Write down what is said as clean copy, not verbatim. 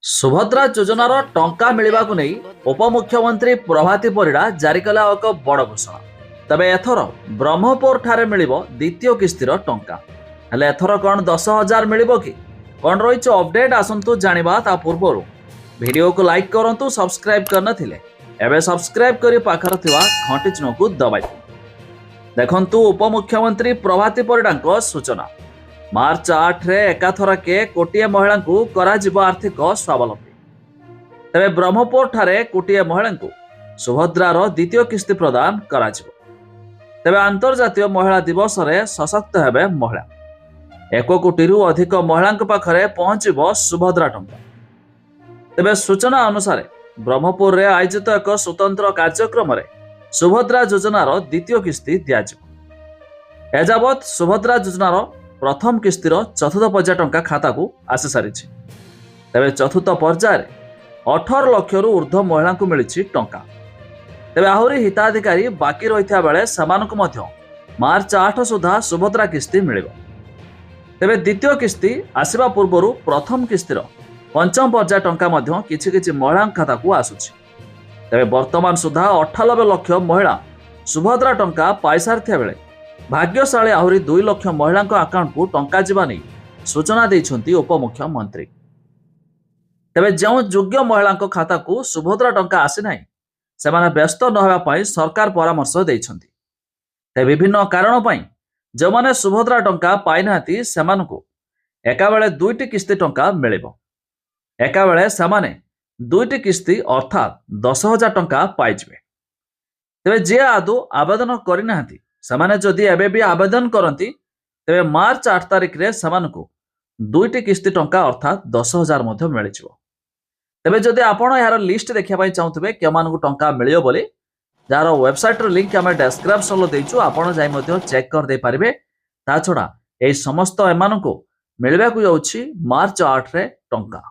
सुभद्रा योजनार टंका मिलवाकु नहीं उपमुख्यमंत्री प्रभाती परिड़ा जारी कला एक बड़ घोषणा। तबे एथर ब्रह्मपुर ठारे मिलिबो द्वितीय किस्तीर टंका। हेले एथर कौन 10,000 मिलिबो कि कौन रही अपडेट आसंतु जानिबा ता पूर्वरु वीडियो को लाइक करंतु सब्सक्राइब कर नथिले एबे सब्सक्राइब करी पाखर थिवा घंटी चिन्ह को दबाइ देखंतु उपमुख्यमंत्री प्रभाती परिड़ांक सूचना। मार्च 8 रे एकाथरके कोटिए महिला को कराजिबो आर्थिक स्वावलंबी। तेबे ब्रह्मपुर ठारे कोटिए महिला को सुभद्रार द्वितीय किस्ती प्रदान कराजिबो। तेबे अंतर्जातीय महिला दिवस रे सशक्त हेबे महिला 1 कोटी अधिक महिला पाखरे पहुंचीबो सुभद्रा टंका। तेबे सूचना अनुसार ब्रह्मपुर रे आयोजित एक स्वतंत्र कार्यक्रम रे सुभद्रा योजनार द्वितीय किस्ती दियाजिबो। एजावत सुभद्रा योजनार प्रथम किस्तीर चतुर्थ पर्याय टंका खाता को आसी सारी। तेबे चतुर्थ पर्याय 18 लाख ऊर्ध्व महिला को मिली टंका। तेबे आहुरी हिताधिकारी बाकी रही बेले सेमानकु मध्य मार्च 8 सुधा सुभद्रा किस्ती मिलिबो। तेबे द्वितीय किस्ती आसिबा पूर्वरु प्रथम किस्तीर पंचम पर्याय टंका मध्य किछि किछि महिला खाता को आसुछि। तेबे वर्तमान सुधा 98 लाख महिला सुभद्रा टंका पाई सारिथिया बेले भाग्यशाली आहुरी 2 लाख महिला अकाउंट को टंका जीवा नहीं सूचना देइछंती उपमुख्यमंत्री। तेबे जो योग्य महिला खाता को सुभद्रा टंका आसी नाही सेमाने व्यस्त न होबा पई सरकार परामर्श देइछंती। ते विभिन्न कारण पई जो माने सुभद्रा टंका पाई नाती सेमानकु एका बेले 2टी किस्ती टंका मिलिबो। एका बेले सेमाने 2टी किस्ती अर्थात 10,000 टंका पाई जिवे। तेबे जे आदौ आवेदन करि नाहंती सेमाने जदि एबे भी आवेदन करती तेबे मार्च 8 तारिख रे सेमानकु 2टी किस्ती टंका अर्थात 10,000 मध्य मिलिजिवो। तेबे जदि आपण यार लिस्ट देखिया पई चाहुतबे केमानकु टंका मिलियो बोली जार वेबसाइट रो लिंक हम डिस्क्रिप्शन लो देइछु आपण जाई मध्य चेक कर दे पारिबे। ता छडा एई समस्त एमानकु मिलबा को जाउछि मार्च 8 रे टंका।